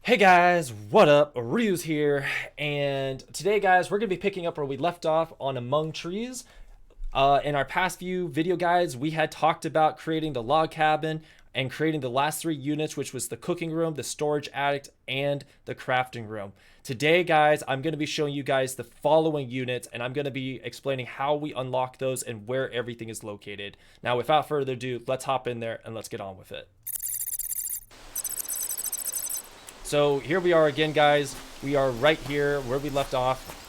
Hey guys, what up? Ryu's here, and today, guys, we're gonna be picking up where we left off on Among Trees. In our past few video guides, we had talked about creating the log cabin and creating the last three units, which was the cooking room, the storage attic, and the crafting room. Today, guys, I'm gonna be showing you guys the following units, and I'm gonna be explaining how we unlock those and where everything is located. Now, without further ado, let's hop in there and let's get on with it. So here we are again, guys. We are right here where we left off.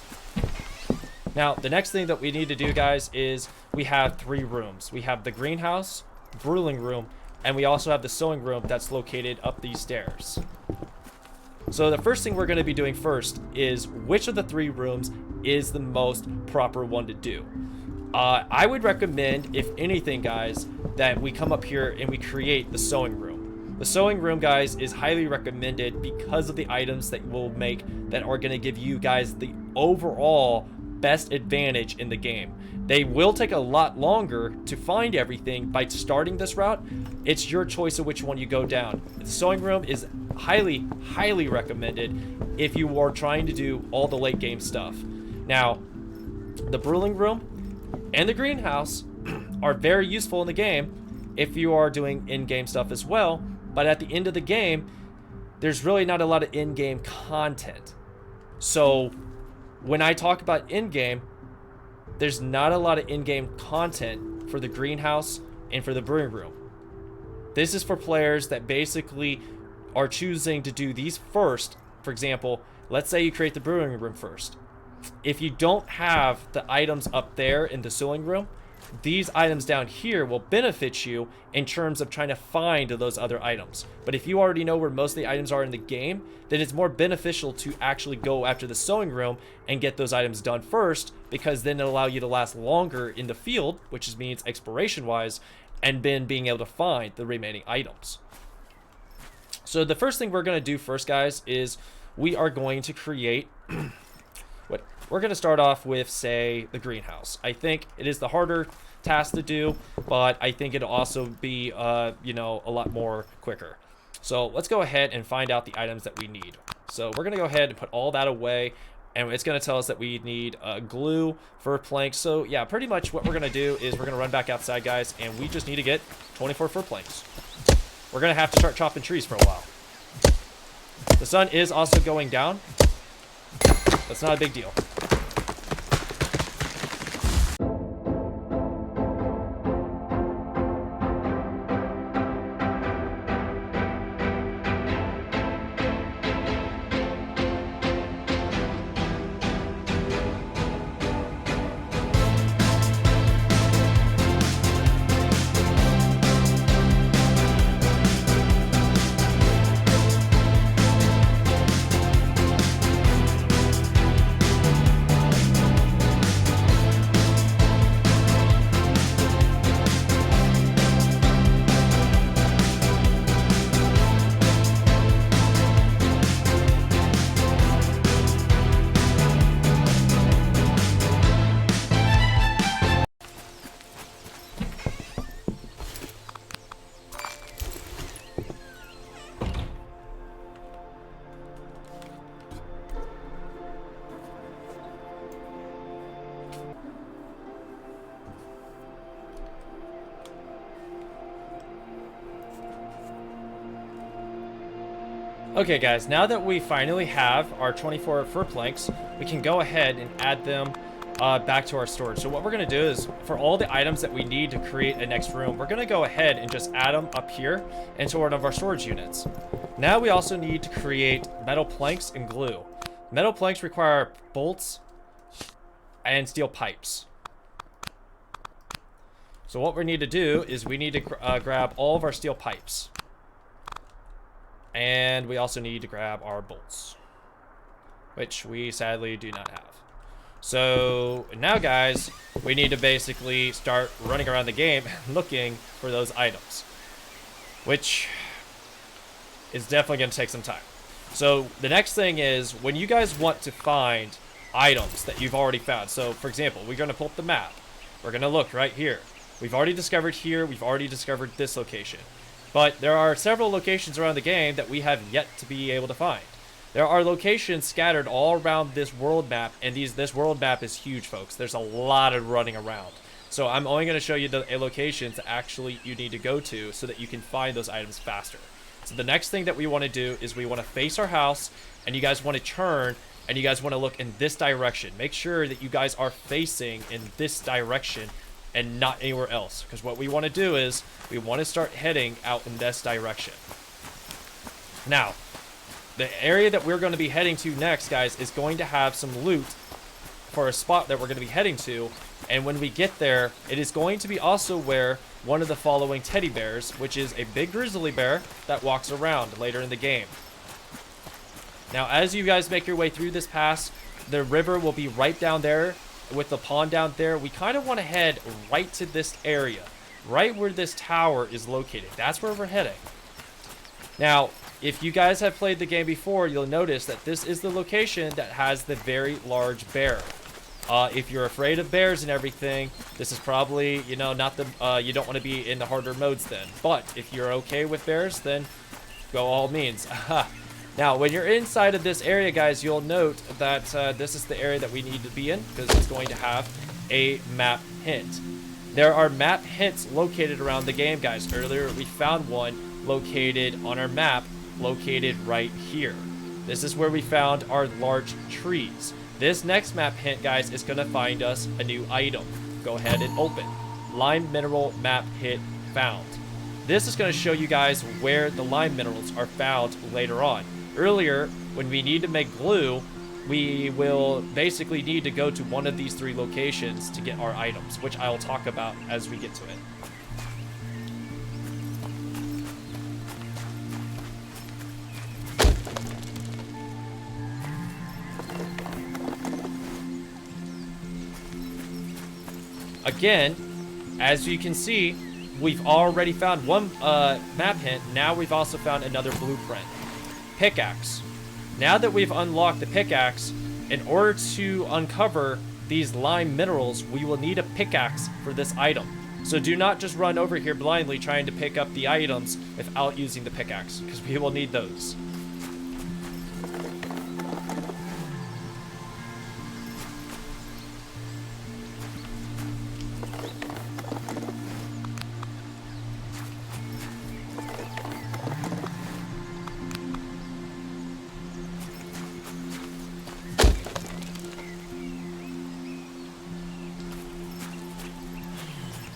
Now, the next thing that we need to do, guys, is we have three rooms. We have the greenhouse, brewing room, and we also have the sewing room that's located up these stairs. So the first thing we're going to be doing first is which of the three rooms is the most proper one to do. I would recommend, if anything, guys, that we come up here and we create the sewing room. The sewing room, guys, is highly recommended because of the items that we'll make that are going to give you guys the overall best advantage in the game. They will take a lot longer to find everything by starting this route. It's your choice of which one you go down. The sewing room is highly recommended if you are trying to do all the late game stuff. Now, the brewing room and the greenhouse are very useful in the game if you are doing in-game stuff as well. But at the end of the game, there's really not a lot of in-game content. So when I talk about in-game, there's not a lot of in-game content for the greenhouse and for the brewing room. This is for players that basically are choosing to do these first. For example, let's say you create the brewing room first. If you don't have the items up there in the sewing room, these items down here will benefit you in terms of trying to find those other items. But if you already know where most of the items are in the game, then it's more beneficial to actually go after the sewing room and get those items done first, because then it'll allow you to last longer in the field, which means exploration wise, and then being able to find the remaining items. So the first thing we're going to do first, guys, is we are going to create we're going to start off with, say, the greenhouse. I think it is the harder task to do, but I think it'll also be, a lot more quicker. So let's go ahead and find out the items that we need. So we're going to go ahead and put all that away, and it's going to tell us that we need glue for planks. So yeah, pretty much what we're going to do is we're going to run back outside, guys, and we just need to get 24 fir planks. We're going to have to start chopping trees for a while. The sun is also going down. That's not a big deal. Okay, guys, now that we finally have our 24 fir planks, we can go ahead and add them back to our storage. So what we're going to do is, for all the items that we need to create a next room, we're going to go ahead and just add them up here into one of our storage units. Now we also need to create metal planks and glue. Metal planks require bolts and steel pipes. So what we need to do is we need to grab all of our steel pipes. And we also need to grab our bolts, which we sadly do not have. So now, guys, we need to basically start running around the game looking for those items, which is definitely going to take some time. So the next thing is, when you guys want to find items that you've already found. So for example, we're going to pull up the map. We're going to look right here. We've already discovered here. We've already discovered this location. But there are several locations around the game that we have yet to be able to find. There are locations scattered all around this world map, and this world map is huge, folks. There's a lot of running around. So I'm only going to show you the locations that actually you need to go to so that you can find those items faster. So the next thing that we want to do is we want to face our house, and you guys want to turn, and you guys want to look in this direction. Make sure that you guys are facing in this direction and not anywhere else, because what we want to do is we want to start heading out in this direction. Now, the area that we're going to be heading to next, guys, is going to have some loot for a spot that we're going to be heading to, and when we get there, it is going to be also where one of the following teddy bears, which is a big grizzly bear that walks around later in the game. Now, as you guys make your way through this pass, the river will be right down there with the pond down there. We kind of want to head right to this area, right where this tower is located. That's where we're heading. Now, if you guys have played the game before, you'll notice that this is the location that has the very large bear. If you're afraid of bears and everything, this is probably, you know, not the, you don't want to be in the harder modes then. But if you're okay with bears, then go all means. Now, when you're inside of this area, guys, you'll note that this is the area that we need to be in, because it's going to have a map hint. There are map hints located around the game, guys. Earlier, we found one located on our map, located right here. This is where we found our large trees. This next map hint, guys, is going to find us a new item. Go ahead and open. Lime mineral map hint found. This is going to show you guys where the lime minerals are found later on. Earlier, when we need to make glue, we will basically need to go to one of these 3 locations to get our items, which I'll talk about as we get to it. Again, as you can see, we've already found one map hint. Now we've also found another blueprint. Pickaxe. Now that we've unlocked the pickaxe, in order to uncover these lime minerals, we will need a pickaxe for this item. So do not just run over here blindly trying to pick up the items without using the pickaxe, because we will need those.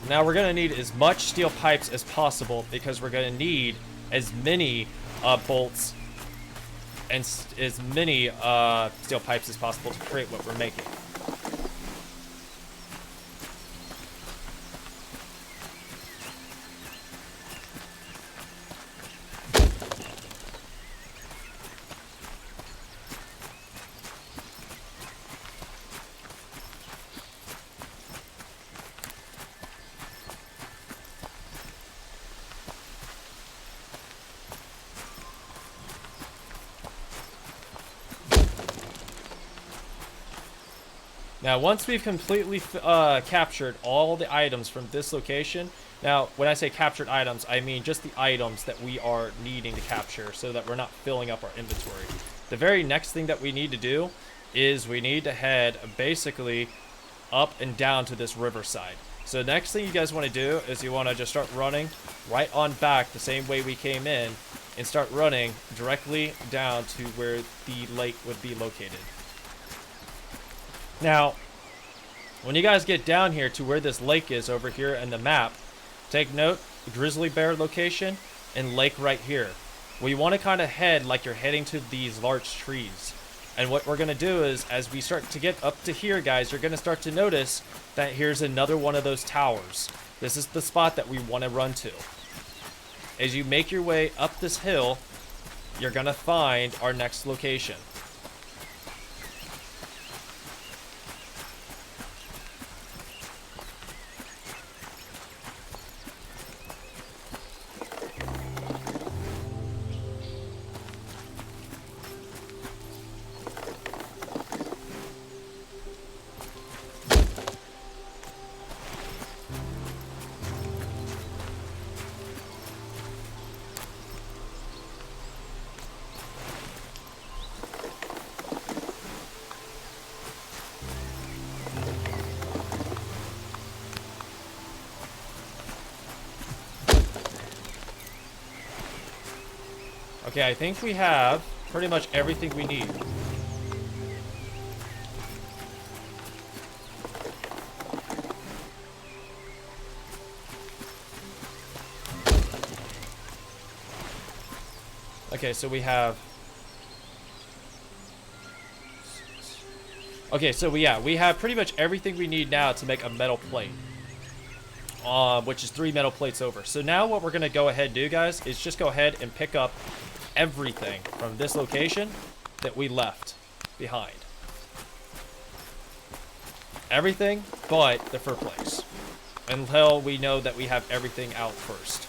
Now we're going to need as much steel pipes as possible, because we're going to need as many bolts and as many steel pipes as possible to create what we're making. Now, once we've completely captured all the items from this location, now, when I say captured items, I mean just the items that we are needing to capture so that we're not filling up our inventory. The very next thing that we need to do is we need to head basically up and down to this riverside. So the next thing you guys want to do is you want to just start running right on back the same way we came in and start running directly down to where the lake would be located. Now, when you guys get down here to where this lake is over here in the map, take note, grizzly bear location and lake right here. We want to kind of head like you're heading to these large trees. And what we're going to do is, as we start to get up to here, guys, you're going to start to notice that here's another one of those towers. This is the spot that we want to run to. As you make your way up this hill, you're going to find our next location. Okay, I think we have pretty much everything we need. Okay, so we have... Okay, so we have pretty much everything we need now to make a metal plate. Which is 3 metal plates over. So now what we're going to go ahead and do, guys, is just go ahead and pick up everything from this location that we left behind. Everything but the fur planks. Until we know that we have everything out first.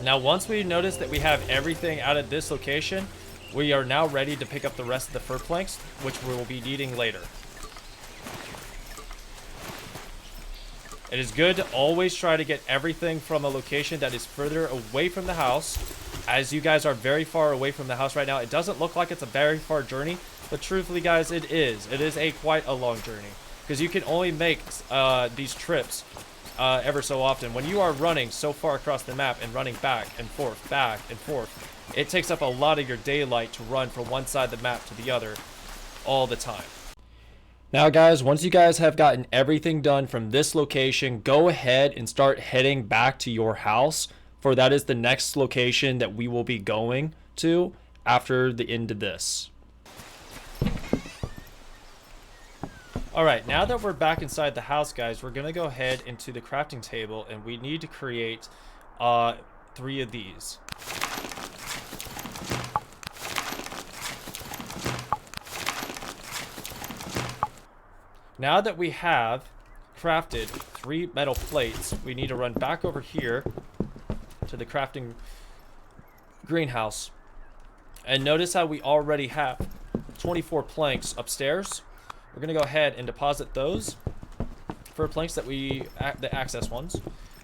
Now, once we notice that we have everything out of this location, we are now ready to pick up the rest of the fur planks, which we will be needing later. It is good to always try to get everything from a location that is further away from the house. As you guys are very far away from the house right now, it doesn't look like it's a very far journey, but truthfully, guys, it is. It is quite a long journey, because you can only make these trips ever so often. When you are running so far across the map and running back and forth, it takes up a lot of your daylight to run from one side of the map to the other all the time. Now, guys, once you guys have gotten everything done from this location, go ahead and start heading back to your house, for that is the next location that we will be going to after the end of this. Alright, now that we're back inside the house, guys, we're going to go ahead into the crafting table, and we need to create 3 of these. Now that we have crafted 3 metal plates, we need to run back over here to the crafting greenhouse. And notice how we already have 24 planks upstairs. We're going to go ahead and deposit those for planks that the access ones.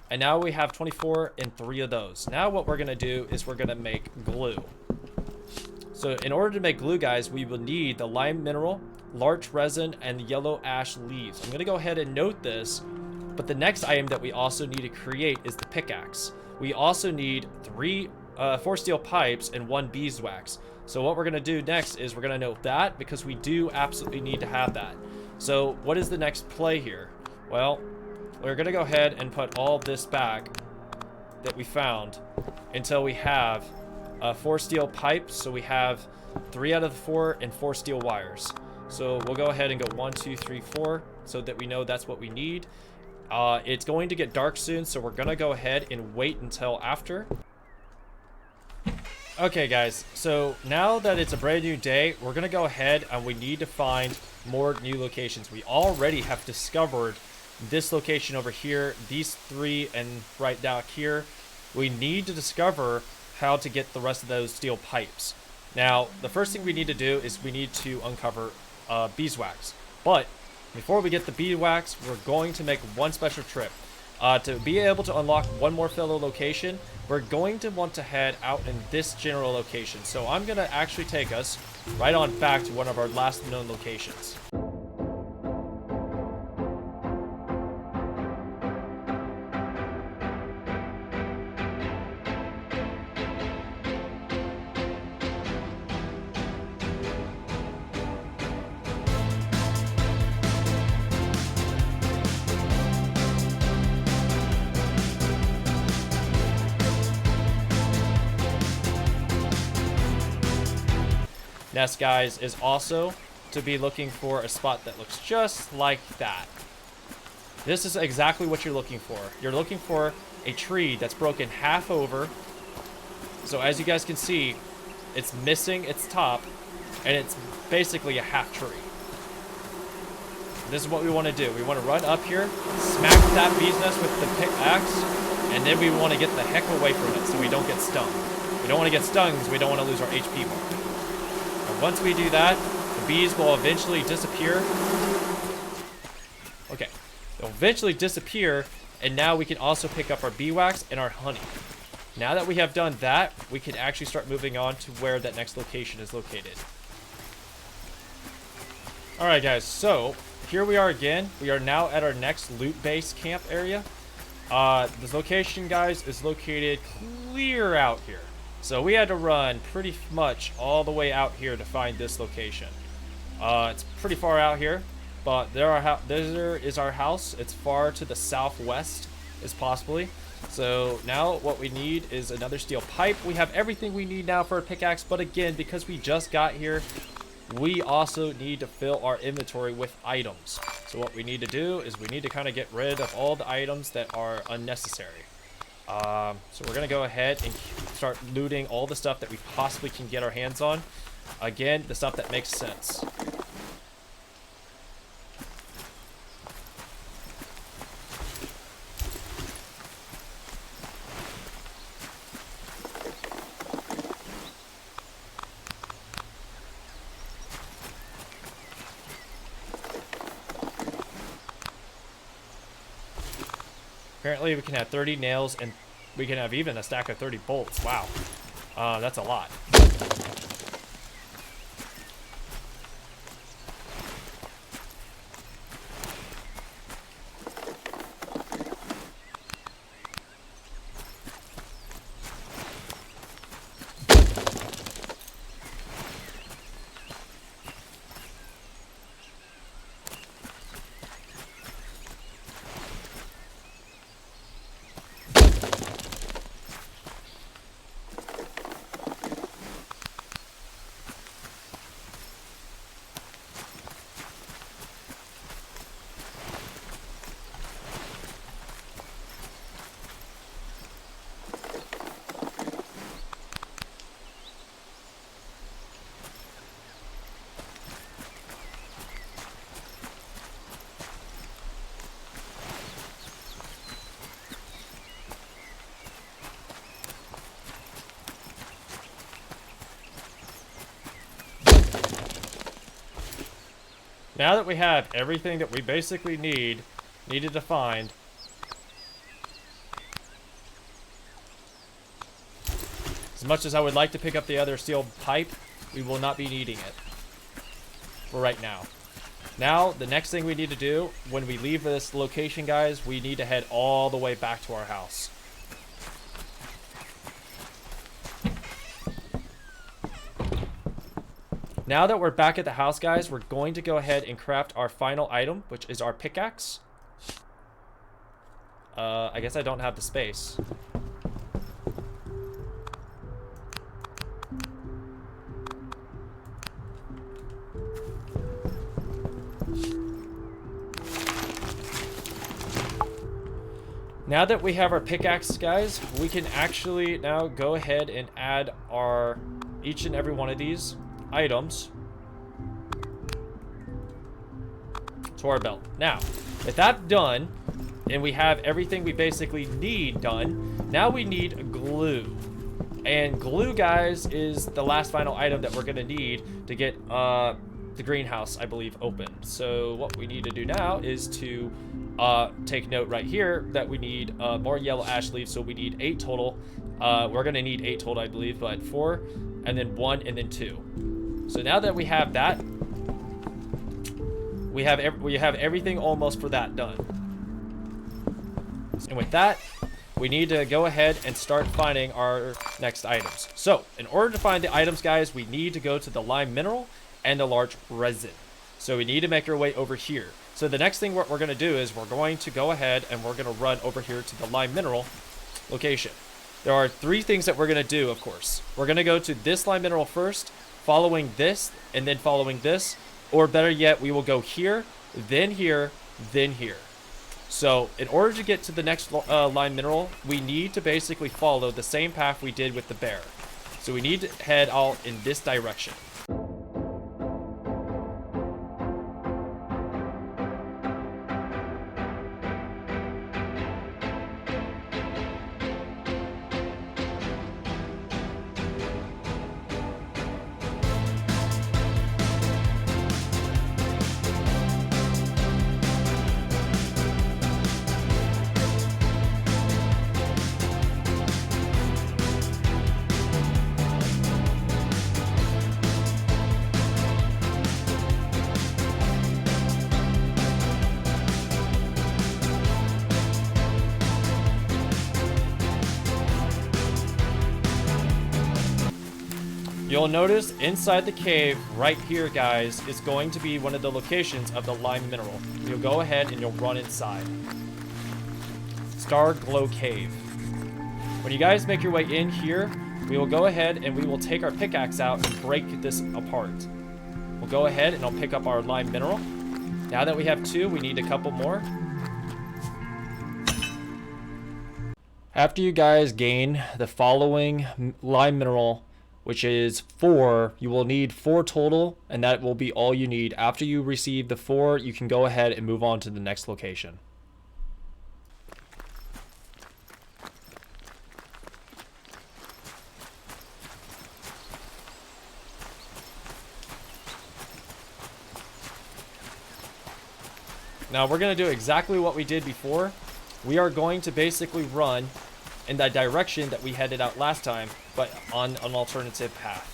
And now we have 24 and 3 of those. Now what we're going to do is we're going to make glue. So in order to make glue, guys, we will need the lime mineral, larch resin, and yellow ash leaves. I'm going to go ahead and note this, but the next item that we also need to create is the pickaxe. We also need 4 steel pipes and 1 beeswax. So what we're going to do next is we're going to note that, because we do absolutely need to have that. So what is the next play here? Well, we're going to go ahead and put all this back that we found until we have 4 steel pipes. So we have 3 out of the 4 and 4 steel wires. So we'll go ahead and go 1, 2, 3, 4 so that we know that's what we need. It's going to get dark soon, so we're going to go ahead and wait until after. Okay, guys, so now that it's a brand new day, we're going to go ahead and we need to find more new locations. We already have discovered this location over here, these 3, and right down here. We need to discover how to get the rest of those steel pipes. Now, the first thing we need to do is we need to uncover beeswax. But before we get the beeswax, we're going to make one special trip. To be able to unlock one more fellow location, we're going to want to head out in this general location. So I'm going to actually take us right on back to one of our last known locations. Next, guys, is also to be looking for a spot that looks just like that. This is exactly what you're looking for. You're looking for a tree that's broken half over. So as you guys can see, it's missing its top, and it's basically a half tree. This is what we want to do. We want to run up here, smack that bee's nest with the pickaxe, and then we want to get the heck away from it so we don't get stung. We don't want to get stung because we don't want to lose our HP bar. And once we do that, the bees will eventually disappear. Okay, they'll eventually disappear, and now we can also pick up our bee wax and our honey. Now that we have done that, we can actually start moving on to where that next location is located. Alright guys, so here we are again. We are now at our next loot base camp area. This location, guys, is located clear out here. So we had to run pretty much all the way out here to find this location. It's pretty far out here, but there is our house. It's far to the southwest as possibly. So now what we need is another steel pipe. We have everything we need now for a pickaxe, but again, because we just got here, we also need to fill our inventory with items. So what we need to do is we need to kind of get rid of all the items that are unnecessary. So we're going to go ahead and start looting all the stuff that we possibly can get our hands on. Again, the stuff that makes sense. Apparently we can have 30 nails and we can have even a stack of 30 bolts. Wow. That's a lot. Now that we have everything that we basically needed to find, as much as I would like to pick up the other steel pipe, we will not be needing it for right now. Now, the next thing we need to do when we leave this location, guys, we need to head all the way back to our house. Now that we're back at the house, guys, we're going to go ahead and craft our final item, which is our pickaxe. I guess I don't have the space. Now that we have our pickaxe, guys, we can actually now go ahead and add our each and every one of these items to our belt. Now, with that done, and we have everything we basically need done, now we need glue. And glue, guys, is the last final item that we're going to need to get the greenhouse, I believe, open. So what we need to do now is to take note right here that we need more yellow ash leaves, so we need 8 total. We're going to need 8 total, I believe, but 4, and then 1, and then 2. So now that we have that, we have everything almost for that done. And with that, we need to go ahead and start finding our next items. So in order to find the items, guys, we need to go to the lime mineral and the large resin. So we need to make our way over here. So the next thing what we're going to do is we're going to go ahead and we're going to run over here to the lime mineral location. There are 3 things that we're going to do, of course. We're going to go to this lime mineral first, following this, and then following this. Or better yet, we will go here, then here, then here. So in order to get to the next lime mineral, we need to basically follow the same path we did with the bear. So we need to head out in this direction. you'll notice inside the cave right here, guys, is going to be one of the locations of the lime mineral. You'll go ahead and you'll run inside. Star Glow Cave. When you guys make your way in here, we will go ahead and we will take our pickaxe out and break this apart. We'll go ahead and I'll pick up our lime mineral. Now that we have 2, we need a couple more. After you guys gain the following lime mineral, which is 4, you will need 4 total, and that will be all you need. After you receive the 4, you can go ahead and move on to the next location. Now we're going to do exactly what we did before. We are going to basically run in that direction that we headed out last time, but on an alternative path.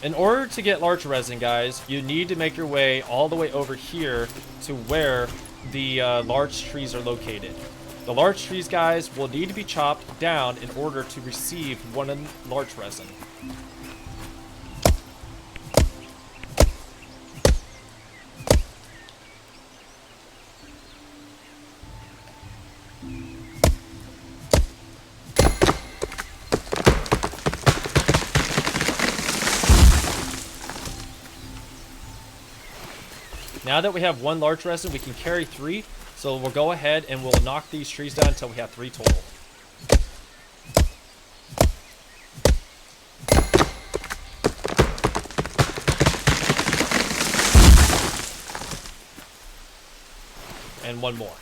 In order to get larch resin, guys, you need to make your way all the way over here to where the larch trees are located. The larch trees, guys, will need to be chopped down in order to receive 1 larch resin. Now that we have 1 larch resin, we can carry 3. So we'll go ahead and we'll knock these trees down until we have 3 total. And 1 more.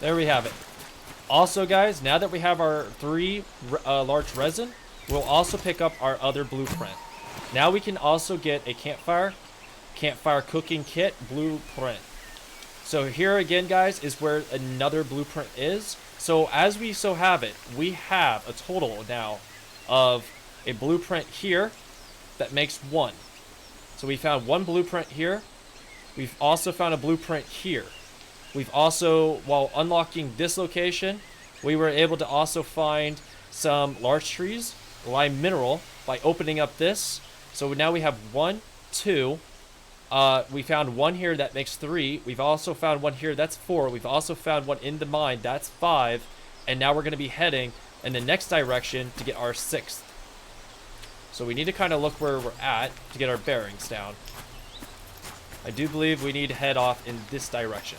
There we have it. Also, guys, now that we have our 3 larch resin, we'll also pick up our other blueprint. Now we can also get a campfire cooking kit blueprint. So here again, guys, is where another blueprint is. So as we so have it, we have a total now of a blueprint here that makes 1. So we found 1 blueprint here. We've also found a blueprint here. We've also, while unlocking this location, we were able to also find some large trees, lime mineral, by opening up this. So now we have 1, 2. We found one here that makes 3. We've also found one here that's 4. We've also found one in the mine that's 5. And now we're going to be heading in the next direction to get our 6th. So we need to kind of look where we're at to get our bearings down. I do believe we need to head off in this direction.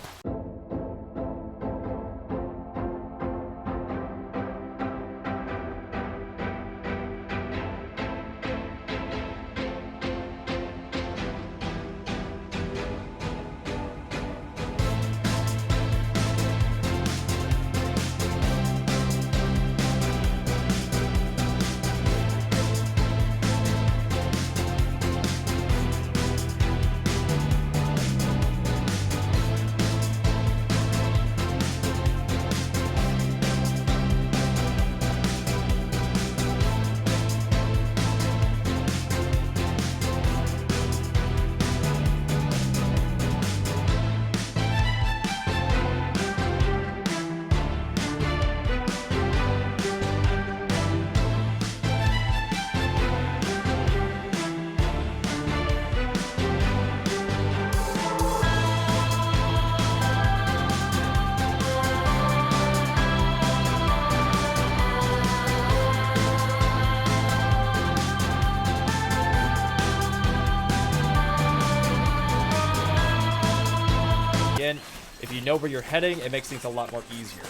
If you know where you're heading, it makes things a lot more easier.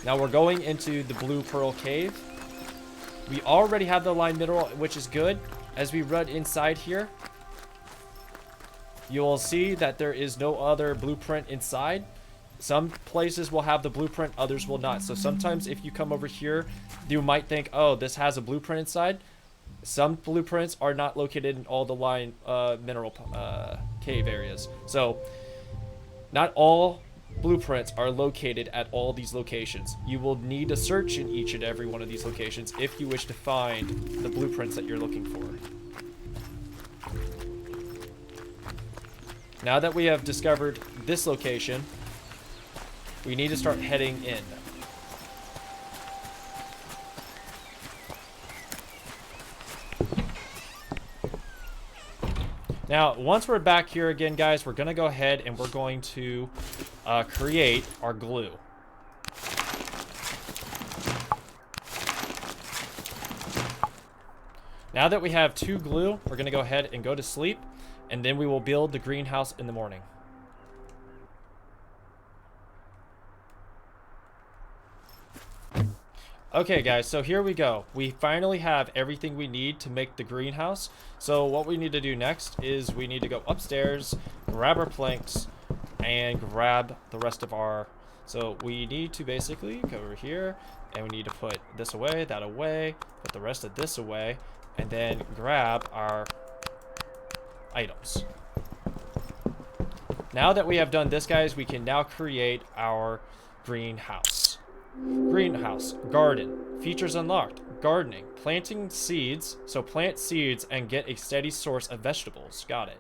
Now we're going into the Blue Pearl Cave. We already have the lime mineral, which is good. As we run inside here, you'll see that there is no other blueprint inside. Some places will have the blueprint, others will not. So sometimes if you come over here, you might think, oh, this has a blueprint inside. Some blueprints are not located in all the lime mineral cave areas. So not all blueprints are located at all these locations. You will need to search in each and every one of these locations if you wish to find the blueprints that you're looking for. Now that we have discovered this location, we need to start heading in. Now, once we're back here again, guys, we're going to go ahead and we're going to create our glue. Now that we have 2 glue, we're going to go ahead and go to sleep, and then we will build the greenhouse in the morning. Okay guys, so here we go. We finally have everything we need to make the greenhouse. So what we need to do next is we need to go upstairs, grab our planks, and grab the rest of our... So we need to basically go over here, and we need to put this away, that away, put the rest of this away, and then grab our items. Now that we have done this, guys, we can now create our greenhouse. Greenhouse, garden, features unlocked, gardening, planting seeds, so plant seeds and get a steady source of vegetables. Got it.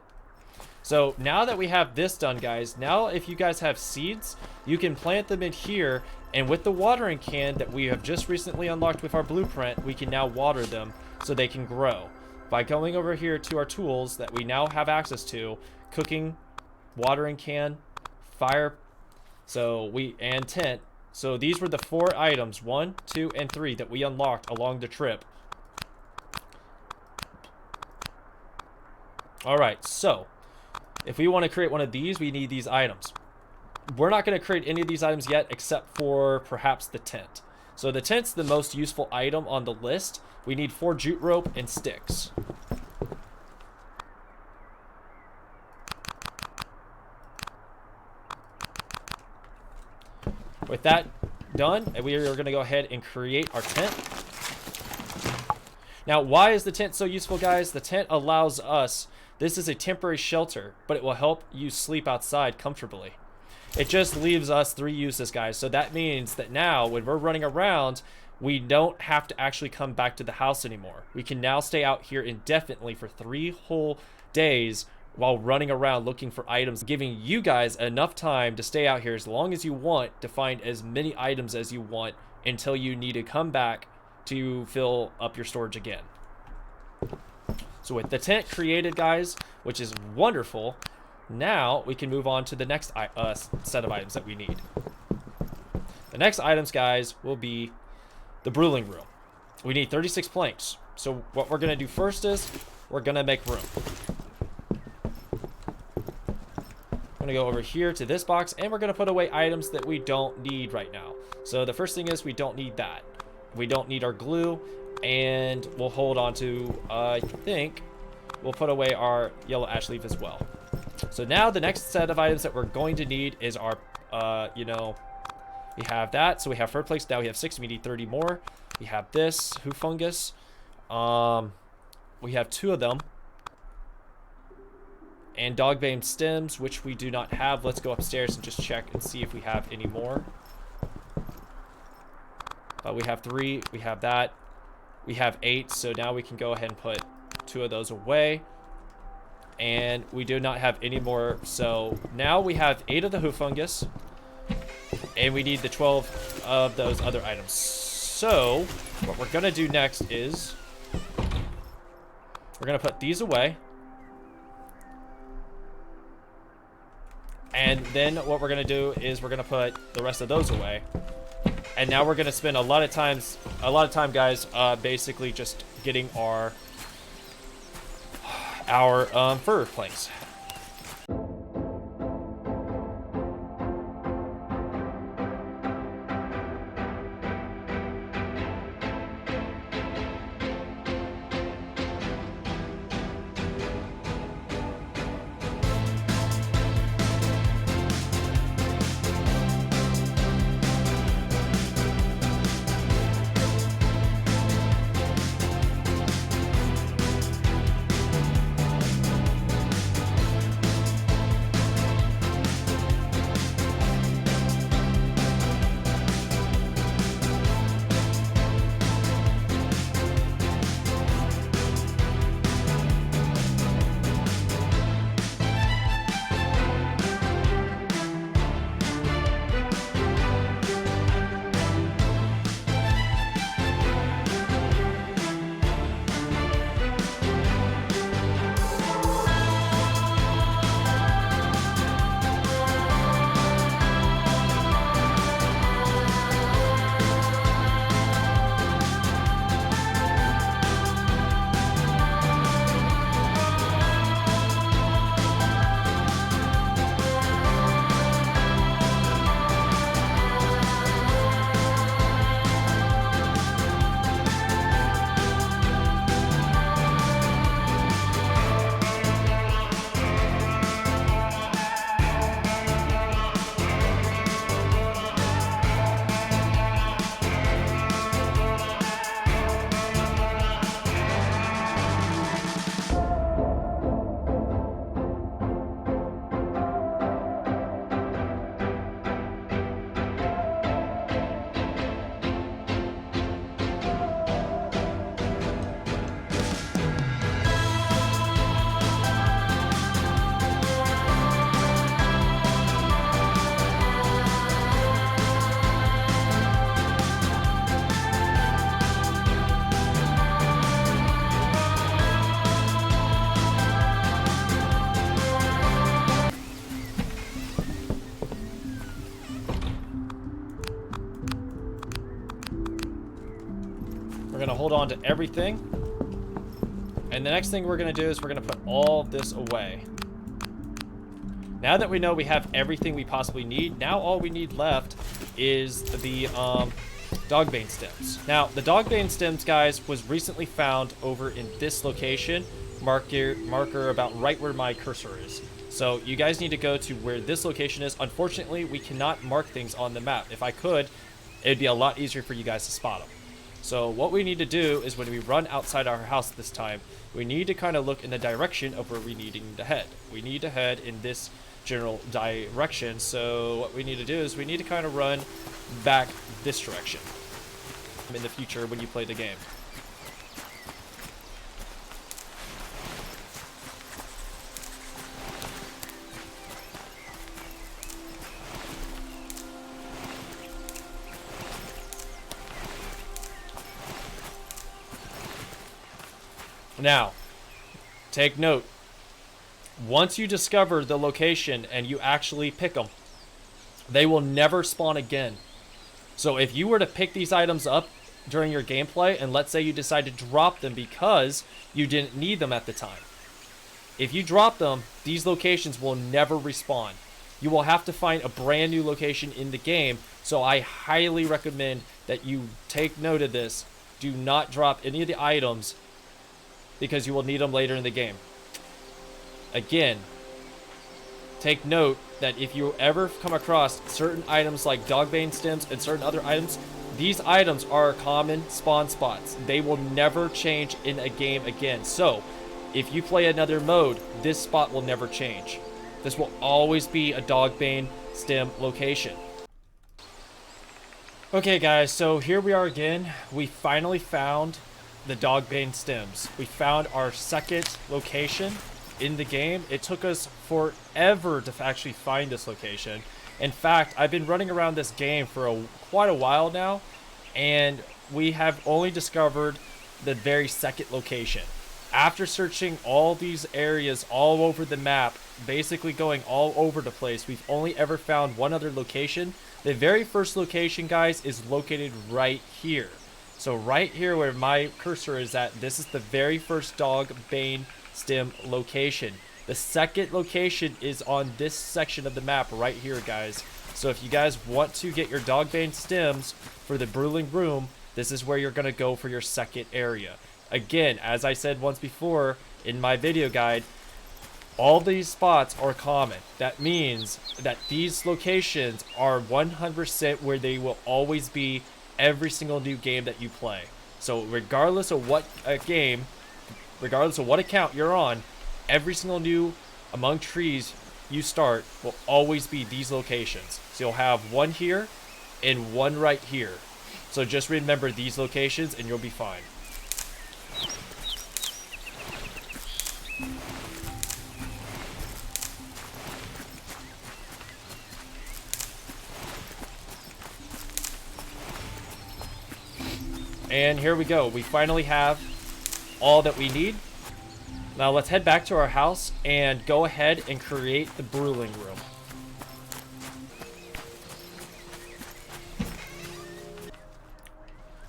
So now that we have this done, guys, now if you guys have seeds, you can plant them in here, and with the watering can that we have just recently unlocked with our blueprint, we can now water them so they can grow. By going over here to our tools that we now have access to, cooking, watering can, fire, and tent. So these were the 4 items, 1, 2, and 3 that we unlocked along the trip. Alright, so if we want to create one of these, we need these items. We're not going to create any of these items yet except for perhaps the tent. So the tent's the most useful item on the list. We need 4 jute rope and sticks. With that done, we are going to go ahead and create our tent. Now, why is the tent so useful, guys? The tent allows us, this is a temporary shelter, but it will help you sleep outside comfortably. It just leaves us 3 uses, guys. So that means that now when we're running around, we don't have to actually come back to the house anymore. We can now stay out here indefinitely for 3 whole days while running around looking for items, giving you guys enough time to stay out here as long as you want to find as many items as you want until you need to come back to fill up your storage again. So with the tent created, guys, which is wonderful, now we can move on to the next set of items that we need. The next items, guys, will be the brewing room. We need 36 planks. So what we're going to do first is we're going to make room. I'm going to go over here to this box, and we're going to put away items that we don't need right now. So the first thing is we don't need that. We don't need our glue, and we'll hold on to, I think, we'll put away our yellow ash leaf as well. So now the next set of items that we're going to need is our, we have that. So we have fur plates. Now we have 6. We need 30 more. We have this hoof fungus. We have 2 of them. And dog bane stems, which we do not have. Let's go upstairs and just check and see if we have any more. We have 3. We have that. We have 8. So now we can go ahead and put 2 of those away. And we do not have any more. So now we have 8 of the hoof fungus. And we need the 12 of those other items. So what we're going to do next is we're going to put these away. And then what we're going to do is we're going to put the rest of those away. And now we're going to spend a lot of time, guys, basically just getting our fur planks. We're going to hold on to everything. And the next thing we're going to do is we're going to put all of this away. Now that we know we have everything we possibly need, now all we need left is the dog bane stems. Now, the dog bane stems, guys, was recently found over in this location, marker about right where my cursor is. So you guys need to go to where this location is. Unfortunately, we cannot mark things on the map. If I could, it'd be a lot easier for you guys to spot them. So what we need to do is when we run outside our house this time, we need to kind of look in the direction of where we need to head. We need to head in this general direction. So what we need to do is we need to kind of run back this direction in the future when you play the game. Now, take note. Once you discover the location and you actually pick them, they will never spawn again. So if you were to pick these items up during your gameplay, and let's say you decide to drop them because you didn't need them at the time, if you drop them, these locations will never respawn. You will have to find a brand new location in the game. So I highly recommend that you take note of this. Do not drop any of the items because you will need them later in the game. Again, take note that if you ever come across certain items like Dogbane stems and certain other items, these items are common spawn spots. They will never change in a game again. So if you play another mode, this spot will never change. This will always be a Dogbane stem location. Okay guys, so here we are again. We finally found the Dogbane stems. We found our second location in the game. It took us forever to actually find this location. In fact, I've been running around this game for quite a while now, and we have only discovered the very second location. After searching all these areas all over the map, basically going all over the place, we've only ever found one other location. The very first location, guys, is located right here. So right here where my cursor is at, this is the very first Dogbane stem location. The second location is on this section of the map right here, guys. So if you guys want to get your Dogbane stems for the Brewing Room, this is where you're going to go for your second area. Again, as I said once before in my video guide, all these spots are common. That means that these locations are 100% where they will always be every single new game that you play. So regardless of what game, regardless of what account you're on, every single new Among Trees you start will always be these locations. So you'll have one here and one right here. So just remember these locations and you'll be fine. And here we go. We finally have all that we need. Now let's head back to our house and go ahead and create the Brewing Room.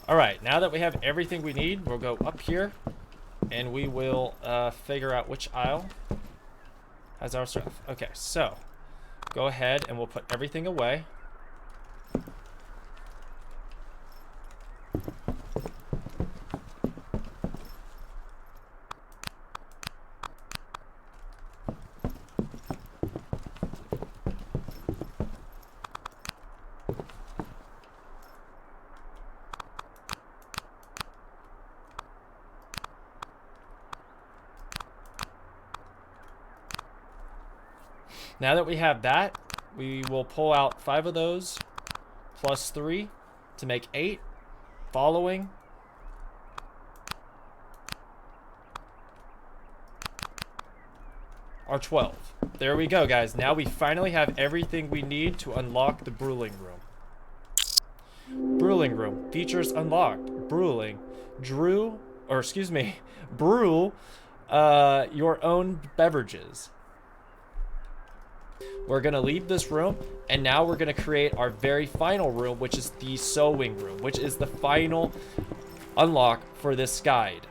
Alright, now that we have everything we need, we'll go up here and we will figure out which aisle has our stuff. Okay, so go ahead and we'll put everything away. Now that we have that, we will pull out 5 of those, plus 3 to make 8, following. Are 12. There we go, guys. Now we finally have everything we need to unlock the Brewing Room. Brewing Room. Features unlocked. Brew your own beverages. We're going to leave this room, and now we're going to create our very final room, which is the Sewing Room, which is the final unlock for this guide.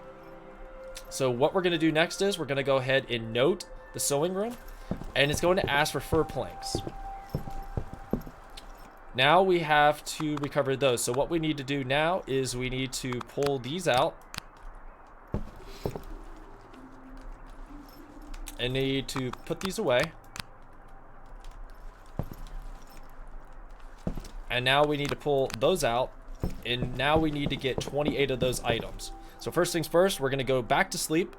So what we're going to do next is we're going to go ahead and note the Sewing Room, and it's going to ask for fur planks. Now we have to recover those. So what we need to do now is we need to pull these out. And need to put these away. And now we need to pull those out. And now we need to get 28 of those items. So first things first, we're going to go back to sleep.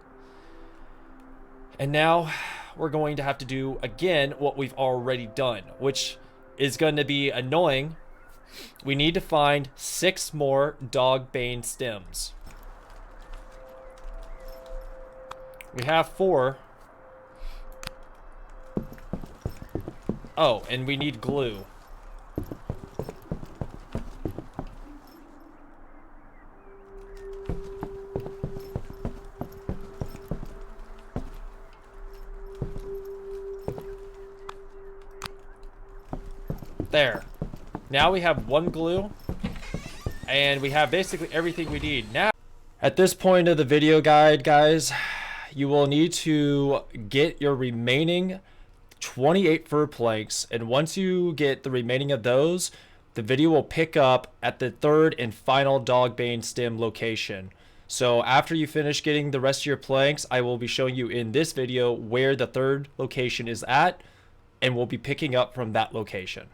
And now we're going to have to do again what we've already done, which is going to be annoying. We need to find 6 more Dogbane stems. We have 4. Oh, and we need glue. There. Now we have one glue, and we have basically everything we need. Now, at this point of the video guide, guys, you will need to get your remaining 28 fir planks, and once you get the remaining of those, the video will pick up at the third and final dog bane stem location. So after you finish getting the rest of your planks, I will be showing you in this video where the third location is at, and we'll be picking up from that location.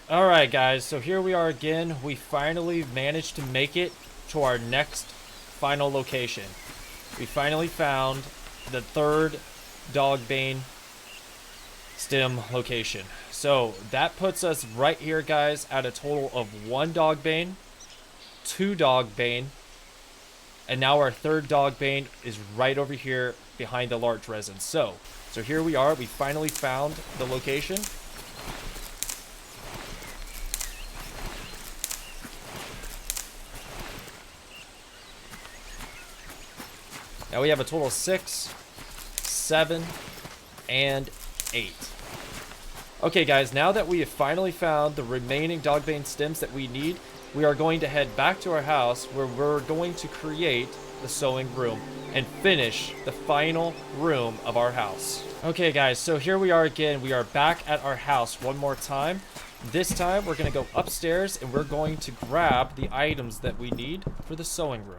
Alright guys, so here we are again. We finally managed to make it to our next final location. We finally found the third dog bane stem location. So that puts us right here, guys, at a total of 1 dog bane, 2 dog bane, and now our third dog bane is right over here behind the large resin. So here we are. We finally found the location. Now we have a total of 6, 7, and 8. Okay guys, now that we have finally found the remaining dog bane stems that we need, we are going to head back to our house where we're going to create the sewing room and finish the final room of our house. Okay guys, so here we are again. We are back at our house one more time. This time we're going to go upstairs and we're going to grab the items that we need for the sewing room.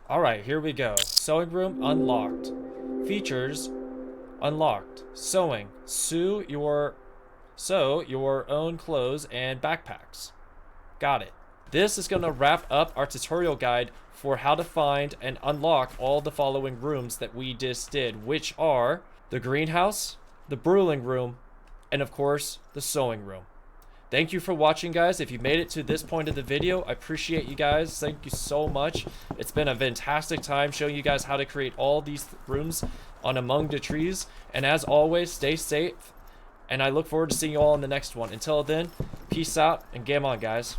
Alright, here we go. Sewing room unlocked. Features unlocked. Sewing. Sew your own clothes and backpacks. Got it. This is going to wrap up our tutorial guide for how to find and unlock all the following rooms that we just did, which are the greenhouse, the brewing room, and of course, the sewing room. Thank you for watching, guys. If you made it to this point of the video, I appreciate you guys. Thank you so much. It's been a fantastic time showing you guys how to create all these rooms on Among the Trees. And as always, stay safe. And I look forward to seeing you all in the next one. Until then, peace out and game on, guys.